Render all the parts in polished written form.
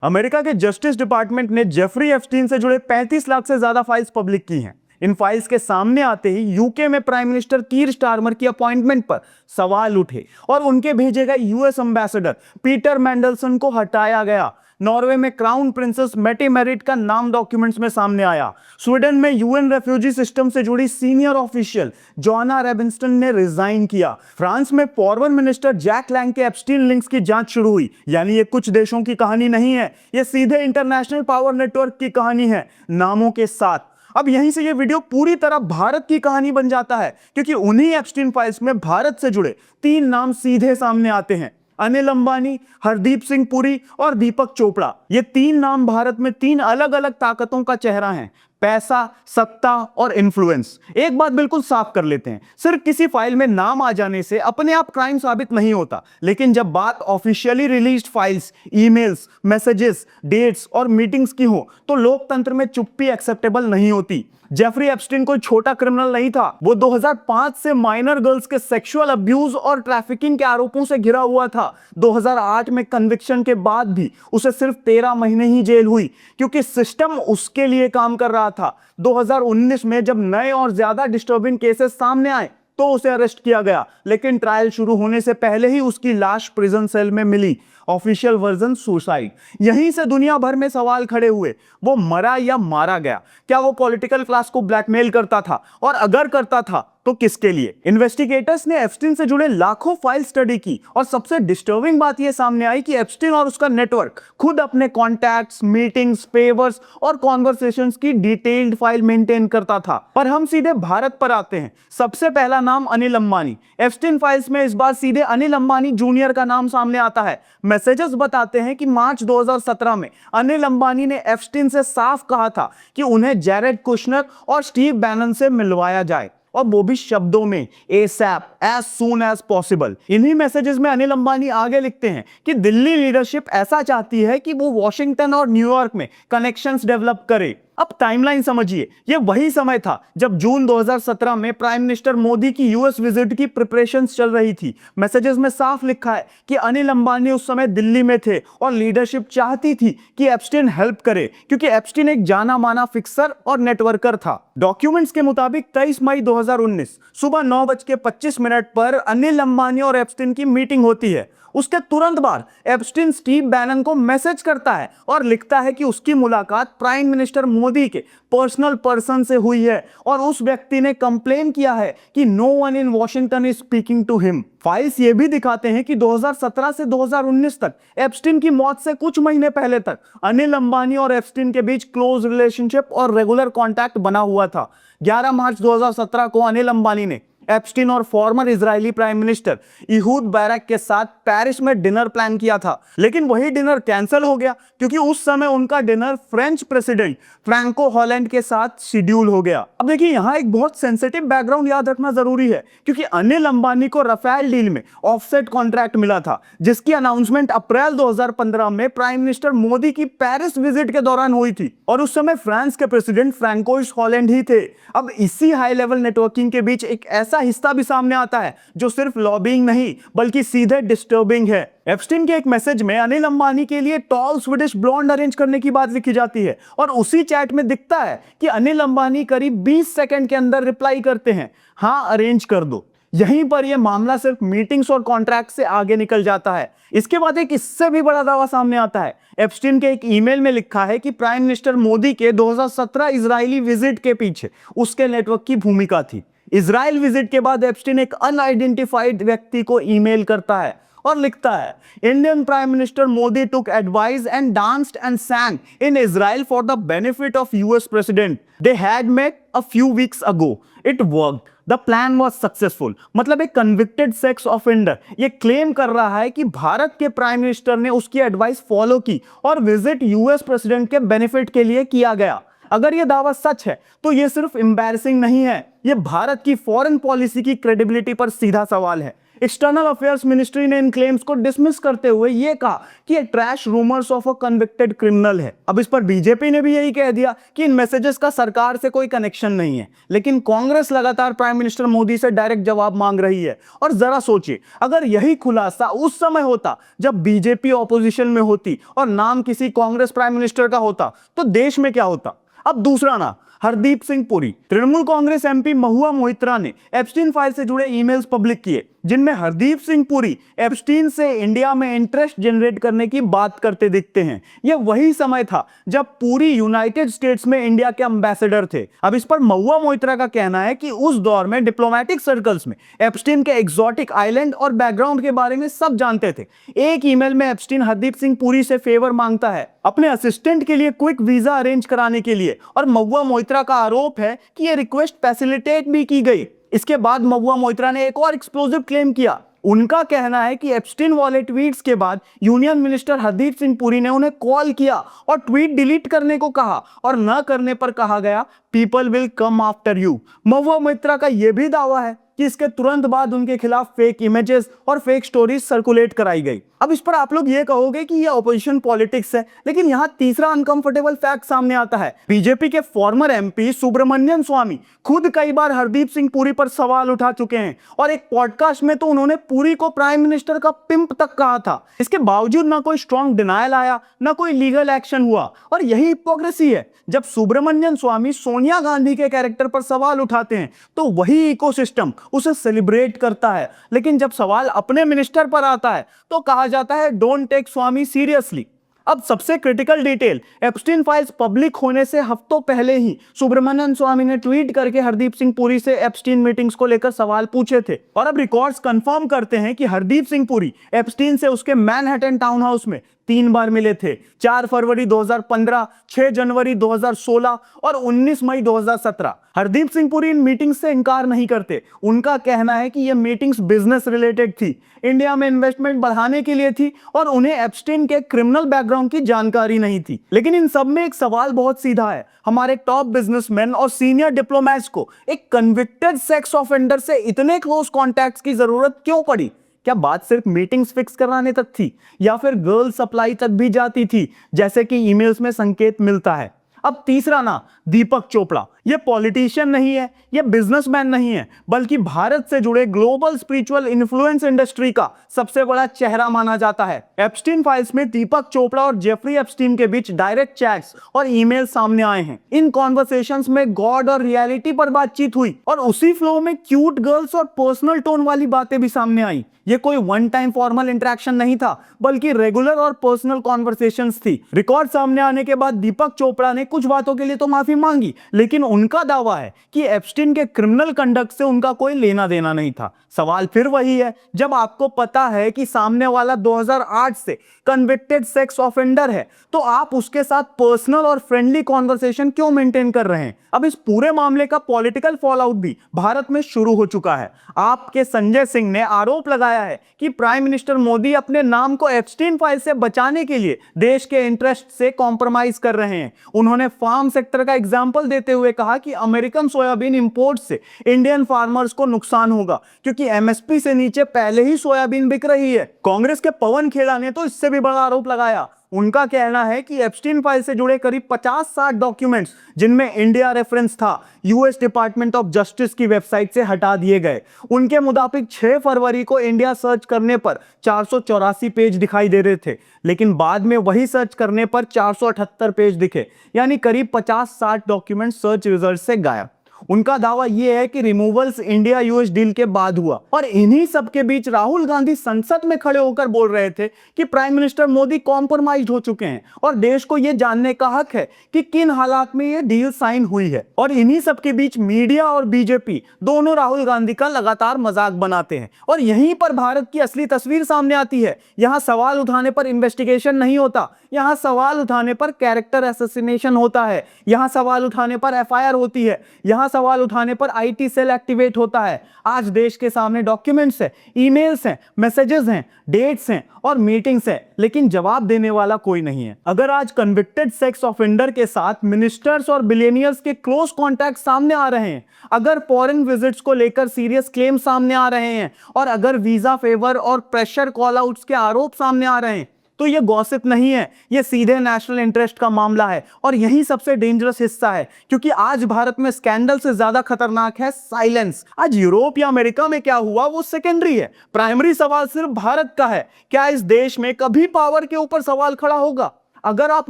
America के justice department ने Jeffrey Epstein से जुड़े 35 लाख से ज्यादा फाइल्स पब्लिक की हैं। इन फाइल्स के सामने आते ही यूके में प्राइम मिनिस्टर कीर स्टारमर की अपॉइंटमेंट पर सवाल उठे और उनके भेजे गए यूएस एम्बेसडर पीटर मैंडलसन को हटाया गया। नॉर्वे में क्राउन प्रिंसेस मेटे मेरिट का नाम डॉक्यूमेंट्स में सामने आया। स्वीडन में यूएन रेफ्यूजी सिस्टम से जुड़ी सीनियर ऑफिशियल जोना रेबिन्स्टन ने रिजाइन किया। फ्रांस में फॉरेन मिनिस्टर जैक लैंग के एप्स्टीन लिंक्स की जांच शुरू हुई। यानी ये कुछ देशों की कहानी नहीं है, ये सीधे इंटरनेशनल पावर नेटवर्क की कहानी है, नामों के साथ। अब यहीं से ये वीडियो पूरी तरह भारत की कहानी बन जाता है, क्योंकि उन्हीं एप्स्टीन फाइल्स में भारत से जुड़े 3 नाम सीधे सामने आते हैं। अनिल अंबानी, हरदीप सिंह पुरी और दीपक चोपड़ा। ये 3 नाम भारत में 3 अलग अलग ताकतों का चेहरा हैं, पैसा, सत्ता और इन्फ्लुएंस। एक बात बिल्कुल साफ कर लेते हैं, सिर्फ किसी फाइल में नाम आ जाने से अपने आप क्राइम साबित नहीं होता, लेकिन जब बात officially released files, emails, messages, dates और मीटिंग्स की हो तो लोकतंत्र में चुप्पी एक्सेप्टेबल नहीं होती। जेफरी एप्स्टीन कोई छोटा क्रिमिनल नहीं था। वो 2005 से माइनर गर्ल्स के सेक्सुअल अब्यूज और ट्रैफिकिंग के आरोपों से घिरा हुआ था। 2008 में कन्विक्शन के बाद भी उसे सिर्फ 13 महीने ही जेल हुई, क्योंकि सिस्टम उसके लिए काम कर रहा था। 2019 में जब नए और ज्यादा डिस्टर्बिंग केसेस सामने आए तो उसे अरेस्ट किया गया, लेकिन ट्रायल शुरू होने से पहले ही उसकी लाश प्रिजन सेल में मिली। Official version suicide. यहीं से दुनिया भर में सवाल खड़े हुए, वो मरा या मारा गया? क्या वो पॉलिटिकल क्लास को ब्लैकमेल करता था, और अगर करता था तो किसके लिए? इन्वेस्टिगेटर्स ने एप्स्टीन से जुड़े लाखों फाइल स्टडी की और सबसे डिस्टर्बिंग बात यह सामने आई कि एप्स्टीन और उसका नेटवर्क खुद अपने कॉन्टैक्ट्स, मीटिंग्स, फेवर्स और कॉन्वर्सेशंस की डिटेल्ड फाइल मेंटेन करता था। पर हम सीधे भारत पर आते हैं। सबसे पहला नाम अनिल अंबानी। एप्स्टीन फाइल्स में इस बार सीधे अनिल अंबानी जूनियर का नाम सामने आता है। मैसेजेस बताते हैं कि मार्च 2017 में अनिल अंबानी ने एप्स्टीन से साफ कहा था कि उन्हें जैरेड कुशनर और स्टीव बैनन से मिलवाया जाए, और वो भी शब्दों में ASAP, as soon as possible। इन्हीं मैसेजेस में अनिल अंबानी आगे लिखते हैं कि दिल्ली लीडरशिप ऐसा चाहती है कि वो वॉशिंगटन और न्यूयॉर्क में कनेक्शंस डेवलप करे। अब टाइमलाइन समझिए, ये वही समय था जब जून 2017 में प्राइम मिनिस्टर मोदी की यूएस विजिट की प्रिपरेशंस चल रही थी। मैसेजेस में साफ लिखा है कि अनिल अंबानी उस समय दिल्ली में थे और लीडरशिप चाहती थी कि एप्स्टीन हेल्प करे, क्योंकि एप्स्टीन एक जाना माना फिक्सर और नेटवर्कर था। डॉक्यूमेंट्स के मुताबिक 23 मई 2019 सुबह 9:25 पर अनिल अंबानी और एप्स्टीन की मीटिंग होती है। उसके तुरंत बाद एप्स्टीन स्टीव बैनन को मैसेज करता है और लिखता है कि उसकी मुलाकात प्राइम मिनिस्टर मोदी के पर्सनल पर्सन से हुई है, और उस व्यक्ति ने कंप्लेन किया है कि no one in Washington is speaking to him. Files ये भी दिखाते हैं कि 2017 से 2019 तक, एप्स्टीन की मौत से कुछ महीने पहले तक, अनिल अंबानी और एप्स्टीन के बीच क्लोज रिलेशनशिप और रेगुलर कॉन्टैक्ट बना हुआ था। 11 मार्च 2017 को अनिल अंबानी ने एप्स्टीन और former Israeli prime minister Ehud Barak के साथ पेरिस में डिनर प्लान किया था, लेकिन वही डिनर कैंसिल हो गया, क्योंकि उस समय उनका dinner French president Franco Holland के साथ शेड्यूल हो गया। अब देखिए, यहां एक बहुत सेंसिटिव बैकग्राउंड याद रखना जरूरी है, क्योंकि अनिल अंबानी को राफेल डील में ऑफसेट कॉन्ट्रैक्ट मिला था, जिसकी अनाउंसमेंट अप्रैल 2015 में प्राइम मिनिस्टर मोदी की पेरिस विजिट के दौरान हुई थी, और उस समय फ्रांस के प्रेसिडेंट फ्रैंकोइस हॉलैंड ही थे। अब इसी हाई लेवल नेटवर्किंग के बीच एक ऐसा हिस्सा भी सामने आता है जो सिर्फ लॉबिंग नहीं बल्कि सीधे डिस्टर्बिंग है। एप्स्टीन के एक मैसेज में अनिल अंबानी के लिए टॉल स्वीडिश ब्लॉन्ड अरेंज करने की बात लिखी जाती है, और उसी चैट में दिखता है कि अनिल अंबानी करीब 20 सेकंड के अंदर रिप्लाई करते हैं, हाँ अरेंज कर दो। यहीं पर यह मामला सिर्फ मीटिंग्स और कॉन्ट्रैक्ट से आगे निकल जाता है। इसके बाद एक इससे भी बड़ा दावा सामने आता है। एप्स्टीन के एक ईमेल में लिखा है कि प्राइम मिनिस्टर मोदी के 2017 इजरायली विजिट के पीछे उसके नेटवर्क की भूमिका थी। इजराइल विजिट के बाद एप्स्टीन एक अनआइडेंटिफाइड व्यक्ति को ईमेल करता है और लिखता है, Indian prime minister Modi took advice and danced and sang in Israel for the benefit of US president. They had met a few weeks ago. It worked. The plan was successful. मतलब एक convicted sex offender ये claim कर रहा है कि भारत के prime minister ने उसकी एडवाइस फॉलो की और विजिट यूएस प्रेसिडेंट के बेनिफिट के लिए किया गया। अगर यह दावा सच है तो यह सिर्फ एम्बैरसिंग नहीं है, यह भारत की फॉरेन पॉलिसी की क्रेडिबिलिटी पर सीधा सवाल है। एक्सटर्नल अफेयर्स मिनिस्ट्री ने इन क्लेम्स को डिसमिस करते हुए यह कहा कि ये trash rumours of a convicted criminal है। अब इस पर बीजेपी ने भी यही कह दिया कि इन मैसेजेस का सरकार से कोई कनेक्शन नहीं है। लेकिन कांग्रेस लगातार प्राइम मिनिस्टर मोदी से डायरेक्ट जवाब मांग रही है। और जरा सोचिए, अगर यही खुलासा उस समय होता जब बीजेपी ऑपोजिशन में होती और नाम किसी कांग्रेस प्राइम मिनिस्टर का होता, तो देश में क्या होता। अब दूसरा ना, हरदीप सिंह पुरी। तृणमूल कांग्रेस एमपी महुआ मोइत्रा ने एप्स्टीन फाइल से जुड़े ईमेल्स पब्लिक किए, जिनमें हरदीप सिंह पुरी एप्स्टीन से इंडिया में इंटरेस्ट जनरेट करने की बात करते दिखते हैं। यह वही समय था जब पुरी यूनाइटेड स्टेट्स में इंडिया के एम्बेसडर थे। अब इस पर महुआ मोइत्रा का कहना है कि उस दौर में डिप्लोमेटिक सर्कल्स में एप्स्टीन के एक्सोटिक आइलैंड और बैकग्राउंड के बारे में सब जानते थे। एक ईमेल में एप्स्टीन हरदीप सिंह पुरी से फेवर मांगता है अपने असिस्टेंट के लिए क्विक वीजा अरेंज कराने के लिए, और महुआ मोइत्रा का आरोप है कि यह रिक्वेस्ट फैसिलिटेट भी की गई। इसके बाद महुआ मोइत्रा ने एक और एक्सप्लोसिव क्लेम किया। उनका कहना है कि एप्स्टीन वाले ट्वीट्स के बाद यूनियन मिनिस्टर हरदीप सिंह पुरी ने उन्हें कॉल किया और ट्वीट डिलीट करने को कहा, और न करने पर कहा गया people will come after you. Mahua Moitra का यह भी दावा है कि इसके तुरंत बाद उनके खिलाफ फेक इमेजेस और फेक स्टोरीज सर्कुलेट कराई गई। अब इस पर आप लोग ये कहोगे कि ये ऑपोजिशन पॉलिटिक्स है, लेकिन यहां तीसरा अनकंफर्टेबल फैक्ट सामने आता है। बीजेपी के फॉर्मर एमपी सुब्रमण्यम स्वामी खुद कई बार हरदीप सिंह पुरी पर सवाल उठा चुके हैं, और एक पॉडकास्ट में तो उन्होंने पुरी को प्राइम मिनिस्टर का पिंप तक कहा था। इसके बावजूद ना कोई स्ट्रॉन्ग डिनायल आया, ना कोई लीगल एक्शन हुआ, और यही हिपोक्रेसी है। जब सुब्रमण्यम स्वामी सोनिया गांधी के कैरेक्टर पर सवाल उठाते हैं तो वही इकोसिस्टम उसे सेलिब्रेट करता है, लेकिन जब सवाल अपने मिनिस्टर पर आता है तो कहा जाता है डोंट टेक स्वामी सीरियसली। अब सबसे critical detail, Epstein files public होने से हफ्तों पहले ही सुब्रमण्यम स्वामी ने ट्वीट करके हरदीप सिंह पुरी से एप्स्टीन मीटिंग्स को लेकर सवाल पूछे थे, और अब रिकॉर्ड्स कंफर्म करते हैं कि हरदीप सिंह पुरी एप्स्टीन से उसके मैनहट्टन टाउन हाउस में 3 बार मिले थे। 4 फरवरी 2015, 6 जनवरी 2016 और 19 मई 2017। हरदीप सिंह पुरी इन मीटिंग्स से इनकार नहीं करते। उनका कहना है कि ये मीटिंग्स बिजनेस रिलेटेड थी, इंडिया में इन्वेस्टमेंट बढ़ाने के लिए थी, और उन्हें एप्स्टीन के क्रिमिनल बैकग्राउंड की जानकारी नहीं थी। लेकिन इन सब में एक सवाल बहुत सीधा है, हमारे टॉप बिजनेसमैन और सीनियर डिप्लोमैट्स को एक कन्विक्टेड सेक्स ऑफेंडर से इतने क्लोज कॉन्टैक्ट्स की जरूरत क्यों पड़ी? क्या बात सिर्फ मीटिंग्स फिक्स कराने तक थी, या फिर गर्ल सप्लाई तक भी जाती थी, जैसे कि ईमेल्स में संकेत मिलता है? अब तीसरा ना, दीपक चोपड़ा। ये पॉलिटिशियन नहीं है, ये बिजनेसमैन नहीं है, बल्कि भारत से जुड़े ग्लोबल स्पिरिचुअल इन्फ्लुएंस इंडस्ट्री का सबसे बड़ा चेहरा माना जाता है। एप्स्टीन फाइल्स में दीपक चोपड़ा और जेफरी एप्स्टीन के बीच डायरेक्ट चैट्स और ईमेल सामने आए हैं। इन कॉन्वर्सेशंस में गॉड और रियलिटी पर बातचीत हुई, और उसी फ्लो में क्यूट गर्ल्स और पर्सनल टोन वाली बातें भी सामने आई। ये कोई वन टाइम फॉर्मल इंटरेक्शन नहीं था, बल्कि रेगुलर और पर्सनल कॉन्वर्सेशंस थी। रिकॉर्ड सामने आने के बाद दीपक चोपड़ा ने कुछ बातों के लिए तो माफी मांगी, लेकिन उनका दावा है कि एप्स्टीन के क्रिमिनल कंडक्ट से उनका कोई लेना देना नहीं था। सवाल फिर वही है, जब आपको पता है कि सामने वाला 2008 से कन्विक्टेड सेक्स ऑफेंडर है, तो आप उसके साथ पर्सनल और फ्रेंडली कॉन्वर्सेशन क्यों मेंटेन कर रहे हैं? अब इस पूरे मामले का पॉलिटिकल फॉलआउट भी भारत में शुरू हो चुका है। आपके संजय सिंह ने आरोप लगाया है कि प्राइम मिनिस्टर मोदी अपने नाम को एप्स्टीन फाइल से बचाने के लिए देश के इंटरेस्ट से कॉम्प्रोमाइज कर रहे हैं। उन्होंने फार्म सेक्टर का एग्जाम्पल देते हुए कहा कि अमेरिकन सोयाबीन इंपोर्ट से इंडियन फार्मर्स को नुकसान होगा, क्योंकि एमएसपी से नीचे पहले ही सोयाबीन बिक रही है। कांग्रेस के पवन खेड़ा ने तो इससे भी बड़ा आरोप लगाया। उनका कहना है कि एप्स्टीन फाइल से जुड़े करीब 50-60 डॉक्यूमेंट्स, जिनमें इंडिया रेफरेंस था, यूएस डिपार्टमेंट ऑफ जस्टिस की वेबसाइट से हटा दिए गए। उनके मुताबिक 6 फरवरी को इंडिया सर्च करने पर 484 पेज दिखाई दे रहे थे, लेकिन बाद में वही सर्च करने पर 478 पेज दिखे, यानी करीब 50-60 डॉक्यूमेंट सर्च रिजल्ट से गायब। उनका दावा यह है कि रिमूवल्स इंडिया यूएस डील के बाद हुआ, और इन्हीं सब के बीच राहुल गांधी संसद में खड़े होकर बोल रहे थे कि प्राइम मिनिस्टर मोदी कॉम्प्रोमाइज्ड हो चुके हैं, और देश को यह जानने का हक है कि किन हालात में यह डील साइन हुई है। और इन्हीं सब के बीच मीडिया और बीजेपी दोनों राहुल गांधी का लगातार मजाक बनाते हैं, और यहीं पर भारत की असली तस्वीर सामने आती है। यहां सवाल उठाने पर इन्वेस्टिगेशन नहीं होता, यहां सवाल उठाने पर कैरेक्टर असैसिनेशन होता है, यहां सवाल उठाने पर एफआईआर होती है, यहां सवाल उठाने पर आईटी सेल एक्टिवेट होता है। आज देश के सामने डॉक्यूमेंट्स हैं, ईमेल्स हैं, मैसेजेस हैं, डेट्स हैं और मीटिंग्स हैं, लेकिन जवाब देने वाला कोई नहीं है। अगर आज कन्विक्टेड सेक्स ऑफेंडर के साथ मिनिस्टर्स और बिलियनियर्स के क्लोज कॉन्टैक्ट सामने आ रहे हैं, अगर फॉरेन विजिट्स को लेकर सीरियस क्लेम सामने आ रहे हैं और अगर वीजा फेवर और प्रेशर कॉल आउट्स के आरोप सामने आ रहे हैं, तो ये गॉसिप नहीं है, ये सीधे नेशनल इंटरेस्ट का मामला है। और यही सबसे डेंजरस हिस्सा है, क्योंकि आज भारत में स्कैंडल से ज्यादा खतरनाक है साइलेंस। आज यूरोप या अमेरिका में क्या हुआ वो सेकेंडरी है, प्राइमरी सवाल सिर्फ भारत का है। क्या इस देश में कभी पावर के ऊपर सवाल खड़ा होगा? अगर आप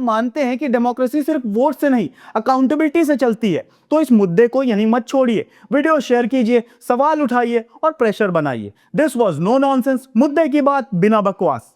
मानते हैं कि डेमोक्रेसी सिर्फ वोट से नहीं, अकाउंटेबिलिटी से चलती है, तो इस मुद्दे को यहीं मत छोड़िए, वीडियो शेयर कीजिए, सवाल उठाइए और प्रेशर बनाइए। दिस वॉज नो नॉनसेंस, मुद्दे की बात बिना बकवास।